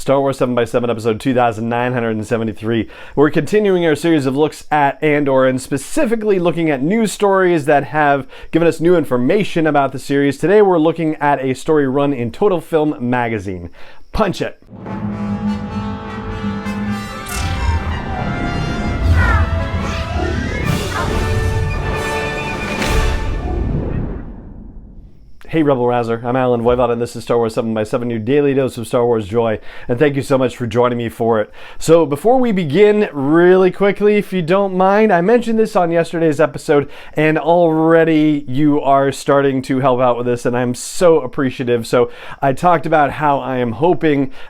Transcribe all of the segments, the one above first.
Star Wars 7x7 episode 2973. We're continuing our series of looks at Andor and specifically looking at news stories that have given us new information about the series. Today we're looking at a story run in Total Film magazine. Punch it! Hey Rebel Rouser, I'm Alan Voivod and this is Star Wars 7x7, your daily dose of Star Wars joy, and thank you so much for joining me for it. So before we begin, really quickly, if you don't mind, I mentioned this on yesterday's episode, and already you are starting to help out with this, and I'm so appreciative. So I talked about how I am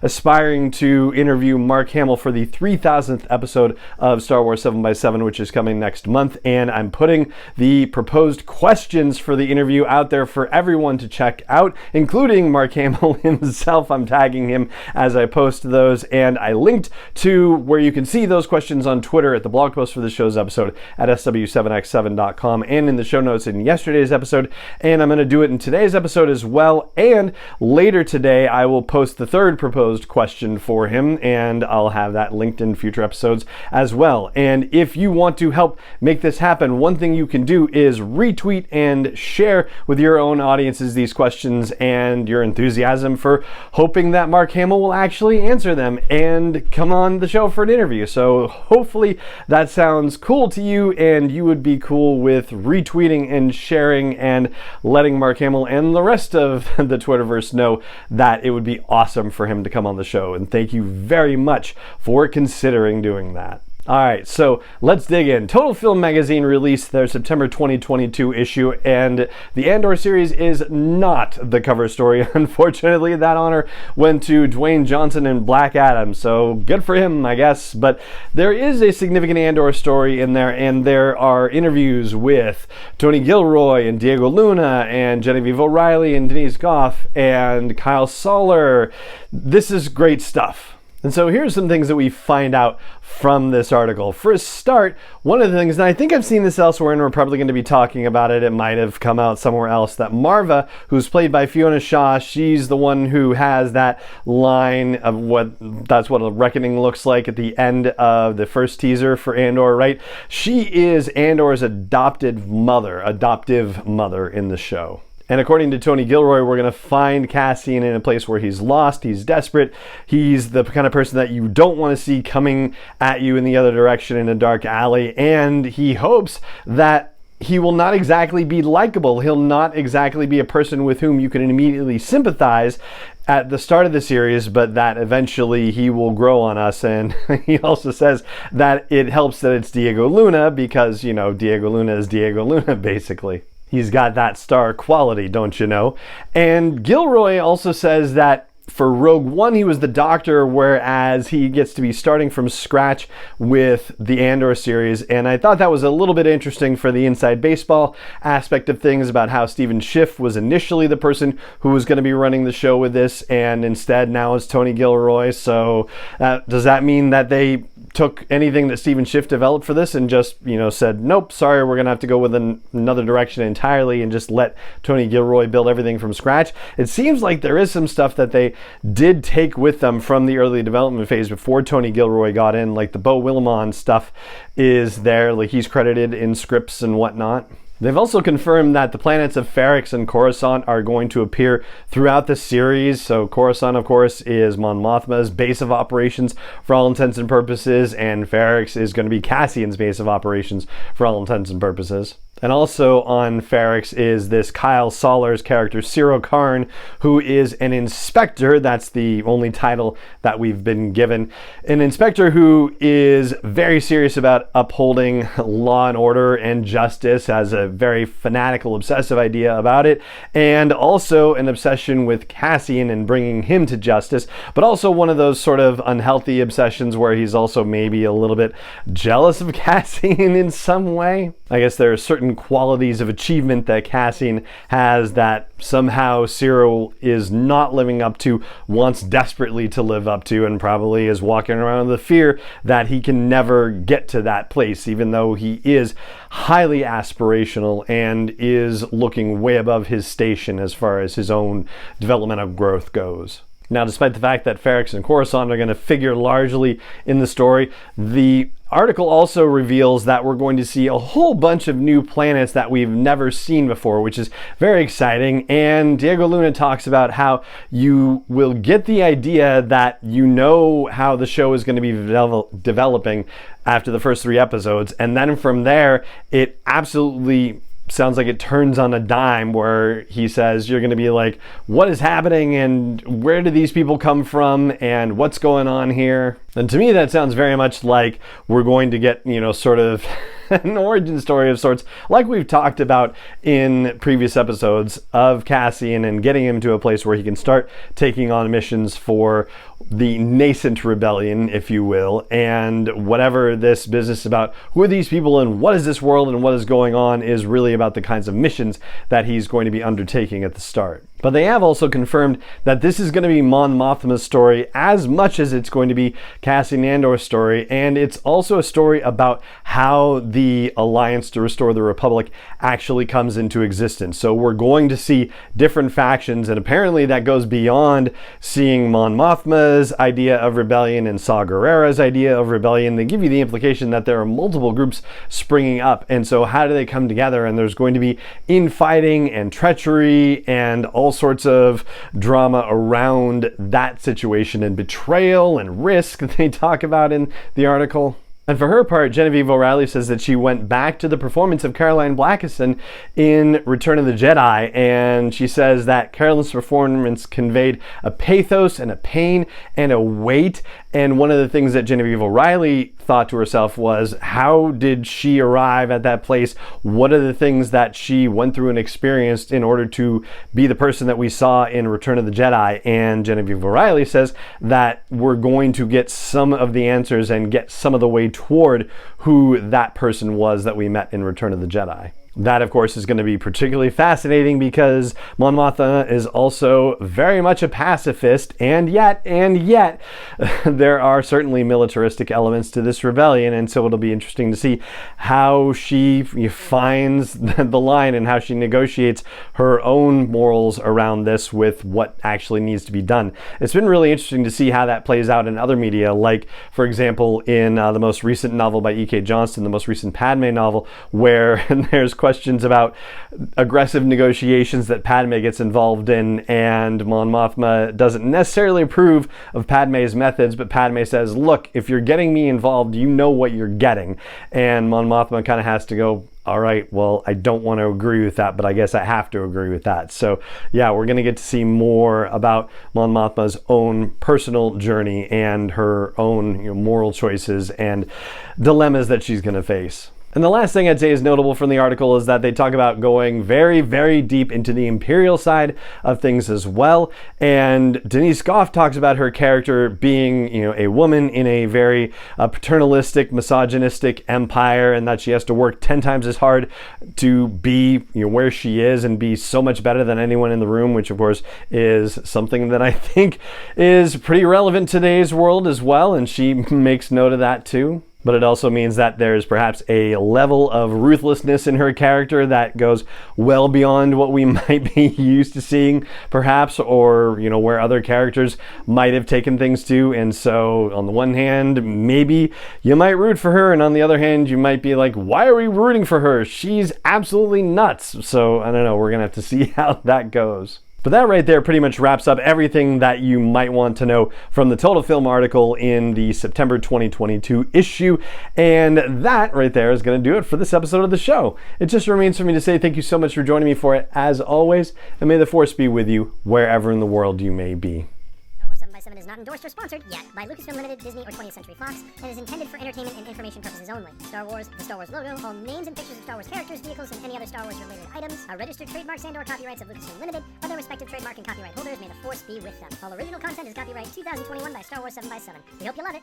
aspiring to interview Mark Hamill for the 3000th episode of Star Wars 7x7, which is coming next month, and I'm putting the proposed questions for the interview out there for everyone to check out, including Mark Hamill himself. I'm tagging him as I post those, and I linked to where you can see those questions on Twitter at the blog post for the show's episode at sw7x7.com and in the show notes in yesterday's episode, and I'm going to do it in today's episode as well, and later today I will post the third proposed question for him, and I'll have that linked in future episodes as well. And if you want to help make this happen, one thing you can do is retweet and share with your own audience these questions and your enthusiasm for hoping that Mark Hamill will actually answer them and come on the show for an interview. So hopefully that sounds cool to you and you would be cool with retweeting and sharing and letting Mark Hamill and the rest of the Twitterverse know that it would be awesome for him to come on the show. And thank you very much for considering doing that. All right, so let's dig in. Total Film magazine released their September 2022 issue, and the Andor series is not the cover story. Unfortunately, that honor went to Dwayne Johnson and Black Adam, so good for him, I guess. But there is a significant Andor story in there, and there are interviews with Tony Gilroy and Diego Luna and Genevieve O'Reilly and Denise Goff and Kyle Soller. This is great stuff. And so here's some things that we find out from this article. For a start, one of the things, and I think I've seen this elsewhere and we're probably going to be talking about it, it might have come out somewhere else, that Marva, who's played by Fiona Shaw, she's the one who has that line of that's what a reckoning looks like at the end of the first teaser for Andor, right? She is Andor's adoptive mother in the show. And according to Tony Gilroy, we're going to find Cassian in a place where he's lost, he's desperate, he's the kind of person that you don't want to see coming at you in the other direction in a dark alley, and he hopes that he will not exactly be likable. He'll not exactly be a person with whom you can immediately sympathize at the start of the series, but that eventually he will grow on us. And he also says that it helps that it's Diego Luna because, you know, Diego Luna is Diego Luna, basically. He's got that star quality, don't you know? And Gilroy also says that for Rogue One, he was the Doctor, whereas he gets to be starting from scratch with the Andor series. And I thought that was a little bit interesting for the inside baseball aspect of things about how Stephen Schiff was initially the person who was going to be running the show with this, and instead now it's Tony Gilroy. So does that mean that they took anything that Stephen Schiff developed for this and just, you know, said, nope, sorry, we're going to have to go with another direction entirely and just let Tony Gilroy build everything from scratch? It seems like there is some stuff that they did take with them from the early development phase before Tony Gilroy got in, like the Beau Willimon stuff is there, like he's credited in scripts and whatnot. They've also confirmed that the planets of Ferrix and Coruscant are going to appear throughout the series. So Coruscant, of course, is Mon Mothma's base of operations for all intents and purposes, and Ferrix is going to be Cassian's base of operations for all intents and purposes. And also on Ferrix is this Kyle Soller's character, Cyril Karn, who is an inspector. That's the only title that we've been given. An inspector who is very serious about upholding law and order and justice, has a very fanatical, obsessive idea about it, and also an obsession with Cassian and bringing him to justice, but also one of those sort of unhealthy obsessions where he's also maybe a little bit jealous of Cassian in some way. I guess there are certain qualities of achievement that Cassian has that somehow Cyril is not living up to, wants desperately to live up to, and probably is walking around with the fear that he can never get to that place, even though he is highly aspirational and is looking way above his station as far as his own developmental growth goes. Now, despite the fact that Ferrix and Coruscant are going to figure largely in the story, the article also reveals that we're going to see a whole bunch of new planets that we've never seen before, which is very exciting. And Diego Luna talks about how you will get the idea that you know how the show is going to be developing after the first 3 episodes. And then from there, it absolutely sounds like it turns on a dime, where he says you're going to be like, what is happening and where do these people come from and what's going on here? And to me, that sounds very much like we're going to get, sort of an origin story of sorts, like we've talked about in previous episodes of Cassian, and getting him to a place where he can start taking on missions for the nascent rebellion, if you will, and whatever this business about who are these people and what is this world and what is going on is really about the kinds of missions that he's going to be undertaking at the start. But they have also confirmed that this is going to be Mon Mothma's story as much as it's going to be Cassian Andor's story, and it's also a story about how the Alliance to Restore the Republic actually comes into existence. So we're going to see different factions, and apparently that goes beyond seeing Mon Mothma's idea of rebellion and Saw Gerrera's idea of rebellion. They give you the implication that there are multiple groups springing up, and so how do they come together? And there's going to be infighting and treachery and all sorts of drama around that situation, and betrayal and risk that they talk about in the article. And for her part, Genevieve O'Reilly says that she went back to the performance of Caroline Blackiston in Return of the Jedi, and she says that Caroline's performance conveyed a pathos and a pain and a weight. And one of the things that Genevieve O'Reilly thought to herself was, how did she arrive at that place? What are the things that she went through and experienced in order to be the person that we saw in Return of the Jedi? And Genevieve O'Reilly says that we're going to get some of the answers and get some of the way toward who that person was that we met in Return of the Jedi. That, of course, is going to be particularly fascinating because Mon Mothma is also very much a pacifist, and yet, there are certainly militaristic elements to this rebellion, and so it'll be interesting to see how she finds the line and how she negotiates her own morals around this with what actually needs to be done. It's been really interesting to see how that plays out in other media, like, for example, in the most recent novel by E.K. Johnston, the most recent Padme novel, where there's questions about aggressive negotiations that Padme gets involved in, and Mon Mothma doesn't necessarily approve of Padme's methods, but Padme says, look, if you're getting me involved, you know what you're getting. And Mon Mothma kind of has to go, all right, well, I don't want to agree with that, but I guess I have to agree with that. So yeah, we're going to get to see more about Mon Mothma's own personal journey and her own moral choices and dilemmas that she's going to face. And the last thing I'd say is notable from the article is that they talk about going very, very deep into the Imperial side of things as well. And Denise Goff talks about her character being, a woman in a very paternalistic, misogynistic empire, and that she has to work 10 times as hard to be, where she is and be so much better than anyone in the room, which of course is something that I think is pretty relevant to today's world as well. And she makes note of that too. But it also means that there's perhaps a level of ruthlessness in her character that goes well beyond what we might be used to seeing, perhaps, or, where other characters might have taken things to. And so, on the one hand, maybe you might root for her, and on the other hand, you might be like, why are we rooting for her? She's absolutely nuts. So, I don't know, we're going to have to see how that goes. But that right there pretty much wraps up everything that you might want to know from the Total Film article in the September 2022 issue. And that right there is going to do it for this episode of the show. It just remains for me to say thank you so much for joining me for it, as always, and may the Force be with you wherever in the world you may be. 7 is not endorsed or sponsored yet by Lucasfilm Limited, Disney, or 20th Century Fox, and is intended for entertainment and information purposes only. Star Wars, the Star Wars logo, all names and pictures of Star Wars characters, vehicles, and any other Star Wars related items are registered trademarks and/or copyrights of Lucasfilm Limited, or their respective trademark and copyright holders. May the Force be with them. All original content is copyright 2021 by Star Wars 7x7. We hope you love it.